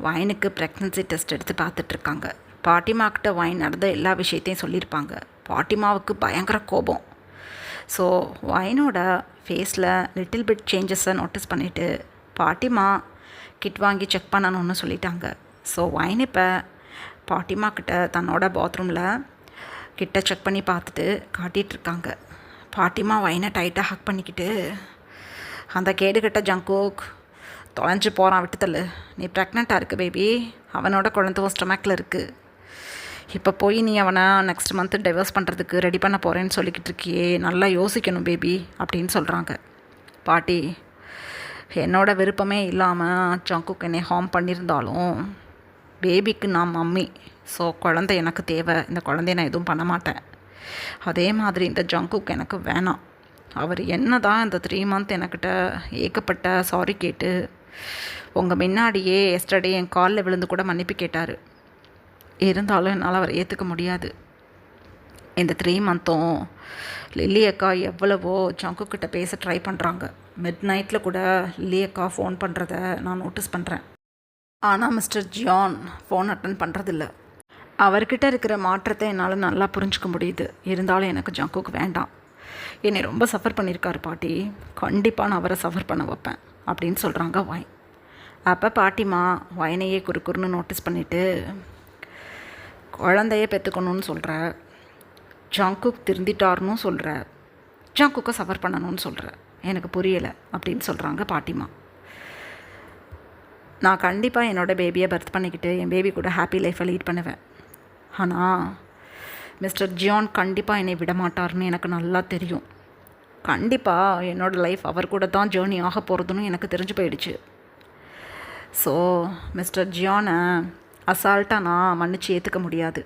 வைனுக்கு ப்ரெக்னன்சி டெஸ்ட் எடுத்து பார்த்துட்ருக்காங்க. பாட்டிமாக்கிட்ட வைன் நடந்த எல்லா விஷயத்தையும் சொல்லியிருப்பாங்க. பாட்டிமாவுக்கு பயங்கர கோபம். ஸோ வைனோட ஃபேஸில் லிட்டில் பிட் சேஞ்சஸை நோட்டீஸ் பண்ணிவிட்டு பாட்டிமா கிட் வாங்கி செக் பண்ணணும்னு சொல்லிட்டாங்க. ஸோ வைன் இப்போ பாட்டிமா கிட்ட தன்னோட பாத்ரூமில் கிட்ட செக் பண்ணி பார்த்துட்டு காட்டிகிட்ருக்காங்க. பாட்டிமா வைனை டைட்டாக ஹக் பண்ணிக்கிட்டு, அந்த கேடுகட்ட ஜங்குக் தொலைஞ்சு போகிறான், விட்டுத்தள்ளு. நீ ப்ரெக்னெண்ட்டாக இருக்குது பேபி, அவனோட குழந்தை ஸ்டொமக்கில் இருக்குது. இப்போ போய் நீ அவனை நெக்ஸ்ட் மந்த்து டைவர்ஸ் பண்ணுறதுக்கு ரெடி பண்ண போகிறேன்னு சொல்லிக்கிட்டு இருக்கியே, நல்லா யோசிக்கணும் பேபி அப்படின்னு சொல்கிறாங்க. பாட்டி, என்னோட விருப்பமே இல்லாமல் ஜங்குக் என்னை ஹார்ம் பண்ணியிருந்தாலும் பேபிக்கு நான் மம்மி. ஸோ குழந்தை எனக்கு தேவை. இந்த குழந்தைய நான் எதுவும் பண்ண மாட்டேன். அதே மாதிரி இந்த ஜங்குக் எனக்கு வேணாம். அவர் என்ன தான் இந்த 3 months என்கிட்ட ஏகப்பட்ட சாரி கேட்டு உங்கள் முன்னாடியே எஸ்டர்டே என் காலில் விழுந்து கூட மன்னிப்பு கேட்டார். இருந்தாலும் என்னால் அவரை ஏற்றுக்க முடியாது. இந்த 3 months லில்லி அக்கா எவ்வளவோ ஜங்குக்கிட்ட பேச ட்ரை பண்ணுறாங்க. மிட் நைட்டில் கூட லில்லி அக்கா ஃபோன் பண்ணுறத நான் நோட்டீஸ் பண்ணுறேன். ஆனால் மிஸ்டர் ஜியான் ஃபோன் அட்டன் பண்ணுறதில்ல. அவர்கிட்ட இருக்கிற மாற்றத்தை என்னால் நல்லா புரிஞ்சுக்க முடியுது. இருந்தாலும் எனக்கு ஜங்குக்கு வேண்டாம். என்னை ரொம்ப சஃபர் பண்ணியிருக்காரு பாட்டி. கண்டிப்பாக நான் அவரை சஃபர் பண்ண வைப்பேன் அப்படின்னு சொல்கிறாங்க வைன். அப்போ பாட்டிமா வைனையே குறுக்குறுன்னு நோட்டீஸ் பண்ணிவிட்டு, குழந்தைய பெற்றுக்கணும்னு சொல்கிற, ஜங்குக் திருந்திட்டார்னு சொல்கிற, ஜங்குக்கை சஃபர் பண்ணணும்னு சொல்கிற? எனக்கு புரியலை அப்படின்னு சொல்கிறாங்க பாட்டிமா. நான் கண்டிப்பாக என்னோடய பேபியை பர்த் பண்ணிக்கிட்டு என் பேபி கூட ஹாப்பி லைஃப்பை லீட் பண்ணுவேன். ஆனால் மிஸ்டர் ஜியான் கண்டிப்பாக என்னை விட மாட்டார்னு எனக்கு நல்லா தெரியும். கண்டிப்பாக என்னோடய லைஃப் அவர் கூட தான் ஜேர்னி ஆக போகிறதுன்னு எனக்கு தெரிஞ்சு போயிடுச்சு. ஸோ மிஸ்டர் ஜியானை அசால்ட்டாக நான் மன்னிச்சு ஏற்றுக்க முடியாது.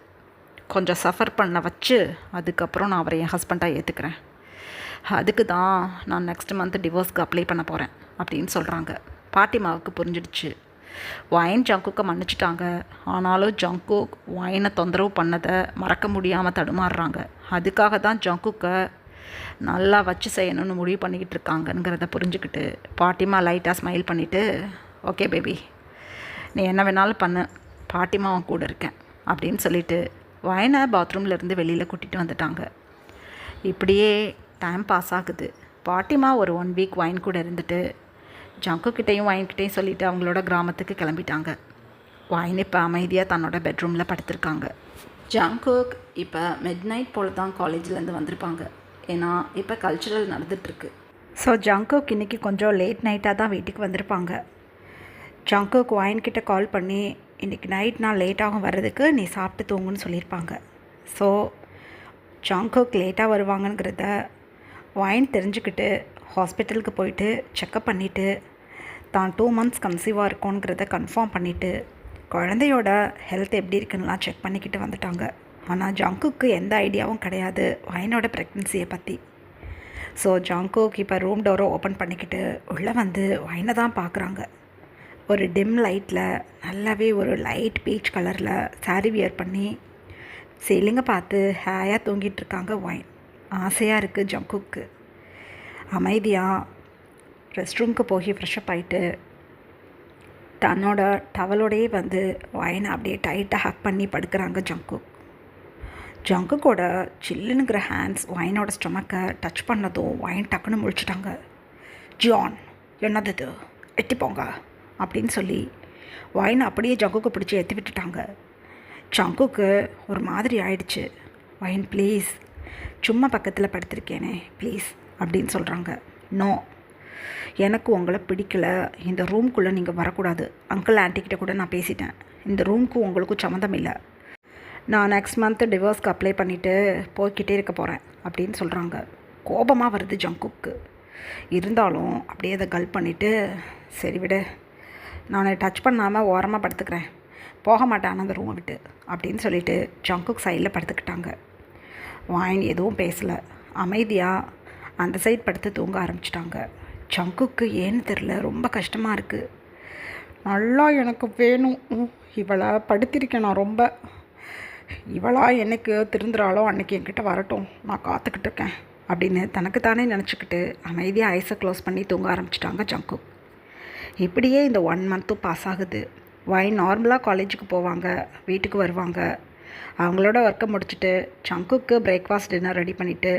கொஞ்சம் சஃபர் பண்ண வச்சு அதுக்கப்புறம் நான் அவரை என் ஹஸ்பண்டாக ஏற்றுக்கிறேன். அதுக்கு தான் நான் நெக்ஸ்ட் மந்த் டிவோர்ஸ்க்கு அப்ளை பண்ண போகிறேன் அப்படின்னு சொல்கிறாங்க. பாட்டிமாவுக்கு புரிஞ்சிடுச்சு. வைன் ஜங்குக்கை மன்னிச்சிட்டாங்க. ஆனாலும் ஜங்குக் வைனை தொந்தரவு பண்ணதை மறக்க முடியாமல் தடுமாறுறாங்க. அதுக்காக தான் ஜங்குக்கை நல்லா வச்சு செய்யணும்னு முடிவு பண்ணிக்கிட்டு இருக்காங்கங்கிறத புரிஞ்சுக்கிட்டு பாட்டிமா லைட்டாக ஸ்மைல் பண்ணிவிட்டு, ஓகே பேபி, நீ என்ன வேணாலும் பண்ணு, பாட்டிமாவும் கூட இருக்கேன் அப்படின்னு சொல்லிவிட்டு வைனை பாத்ரூம்லேருந்து வெளியில் கூட்டிகிட்டு வந்துட்டாங்க. இப்படியே டைம் பாஸ் ஆகுது. பாட்டிமா ஒரு 1 வீக் வைன் கூட இருந்துட்டு ஜங்குக்கிட்டையும் வைன்கிட்டையும் சொல்லிவிட்டு அவங்களோட கிராமத்துக்கு கிளம்பிட்டாங்க. வைன் இப்போ அமைதியாக தன்னோட பெட்ரூமில் படுத்திருக்காங்க. ஜங்குக் இப்போ மிட் நைட் போல் தான் காலேஜ்லேருந்து வந்திருப்பாங்க. ஏன்னா இப்போ கல்ச்சுரல் நடந்துகிட்ருக்கு. ஸோ ஜங்குக் இன்றைக்கி கொஞ்சம் லேட் நைட்டாக தான் வீட்டுக்கு வந்திருப்பாங்க. ஜங்குக் வைன்கிட்ட கால் பண்ணி இன்றைக்கி நைட் நான் லேட்டாகும் வர்றதுக்கு நீ சாப்பிட்டு தூங்குன்னு சொல்லியிருப்பாங்க. ஸோ ஜங்குக் லேட்டாக வருவாங்கங்கிறத வைன் தெரிஞ்சுக்கிட்டு ஹாஸ்பிட்டலுக்கு போயிட்டு செக்கப் பண்ணிவிட்டு தான் 2 months கன்சீவாக இருக்கோங்கிறத கன்ஃபார்ம் பண்ணிவிட்டு குழந்தையோட ஹெல்த் எப்படி இருக்குன்னுலாம் செக் பண்ணிக்கிட்டு வந்துட்டாங்க. ஆனால் ஜங்குக்கு எந்த ஐடியாவும் கிடையாது வைனோட ப்ரெக்னன்சியை பற்றி. ஸோ ஜங்குக் இப்போ ரூம் டோரை ஓப்பன் பண்ணிக்கிட்டு உள்ளே வந்து வைனை தான் பார்க்குறாங்க. ஒரு டிம் லைட்டில் நல்லாவே ஒரு லைட் பீச் கலரில் சாரீ வியர் பண்ணி சீலிங்கை பார்த்து ஹேயாக தூங்கிட்டு இருக்காங்க வைன். ஆசையாக இருக்குது ஜங்குக்கு. அமைதியாக ரெஸ்ட் ரூமுக்கு போய் ஃப்ரெஷ்அப் ஆகிட்டு தன்னோட டவலோடையே வந்து வைனை அப்படியே டைட்டாக ஹக் பண்ணி படுக்கிறாங்க ஜங்குக். ஜங்குக்கோட சில்லுனுங்கிற ஹேண்ட்ஸ் வைனோட ஸ்டொமக்கை டச் பண்ணதும் வைன் டக்குன்னு முழிச்சிட்டாங்க. ஜான், என்னது இது, எட்டி போங்க அப்படின்னு சொல்லி வைனை அப்படியே ஜங்குக்கு பிடிச்சி எத்தி விட்டுட்டாங்க. ஜங்குக்கு ஒரு மாதிரி ஆயிடுச்சு. வைன் ப்ளீஸ், சும்மா பக்கத்தில் படுத்திருக்கேனே ப்ளீஸ் அப்படின்னு சொல்கிறாங்க. நோ, எனக்கு உங்களை பிடிக்கல, இந்த ரூம்குள்ளே நீங்கள் வரக்கூடாது. அங்கிள் ஆன்ட்டிக்கிட்ட கூட நான் பேசிட்டேன். இந்த ரூமுக்கு உங்களுக்கும் சம்மந்தம் இல்லை. நான் நெக்ஸ்ட் மந்த்து டிவோர்ஸ்க்கு அப்ளை பண்ணிவிட்டு போய்கிட்டே இருக்க போகிறேன் அப்படின்னு சொல்கிறாங்க. கோபமாக வருது ஜங்குக்கு. இருந்தாலும் அப்படியே அதை கல் பண்ணிவிட்டு, சரி விடு, நான் டச் பண்ணாமல் ஓரமாக படுத்துக்கிறேன், போக மாட்டேன் அந்த ரூமை விட்டு அப்படின்னு சொல்லிவிட்டு ஜங்குக் சைடில் படுத்துக்கிட்டாங்க. வைன் எதுவும் பேசலை. அமைதியாக அந்த சைட் படுத்து தூங்க ஆரம்பிச்சிட்டாங்க. ஜங்குக்கு ஏன்னு தெரில, ரொம்ப கஷ்டமாக இருக்குது. நல்லா எனக்கு வேணும், இவளை படுத்திருக்கேன் நான் ரொம்ப, இவளா என்னைக்கு திருந்துறாளோ அன்றைக்கி என்கிட்ட வரட்டும், நான் காத்துக்கிட்டு இருக்கேன் அப்படின்னு தனக்குத்தானே நினச்சிக்கிட்டு அமைதியாக ஐஸை க்ளோஸ் பண்ணி தூங்க ஆரம்பிச்சிட்டாங்க ஜங்குக். இப்படியே இந்த 1 month பாஸ் ஆகுது. வைன் நார்மலாக காலேஜுக்கு போவாங்க, வீட்டுக்கு வருவாங்க. அவங்களோட ஒர்க்கை முடிச்சுட்டு ஜங்குக்கு பிரேக்ஃபாஸ்ட் டின்னர் ரெடி பண்ணிவிட்டு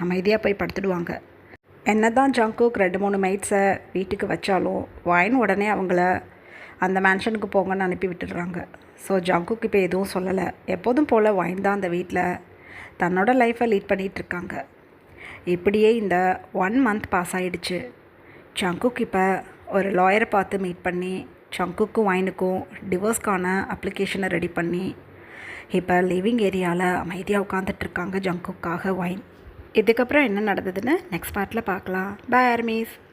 அமைதியாக போய் படுத்துடுவாங்க. என்ன தான் ஜங்குக் 2-3 மைட்ஸை வீட்டுக்கு வச்சாலும் வைன் உடனே அவங்கள அந்த மேன்ஷனுக்கு போங்கன்னு அனுப்பி விட்டுடுறாங்க. ஸோ ஜங்குக் இப்போ எதுவும் சொல்லலை. எப்போதும் போல் வைன் தான் அந்த வீட்டில் தன்னோட லைஃப்பை லீட் பண்ணிகிட்ருக்காங்க. இப்படியே இந்த 1 month பாஸ் ஆகிடுச்சு. ஜங்குக் இப்போ ஒரு லாயரை பார்த்து மீட் பண்ணி ஜங்குக்கும் வைனுக்கும் டிவோர்ஸ்க்கான அப்ளிகேஷனை ரெடி பண்ணி இப்போ லிவிங் ஏரியாவில் அமைதியாக உட்காந்துட்ருக்காங்க ஜங்குக்காக வைன். இதுக்கப்புறம் என்ன நடந்ததுன்னு நெக்ஸ்ட் பார்ட்டில் பார்க்கலாம். Bye armies.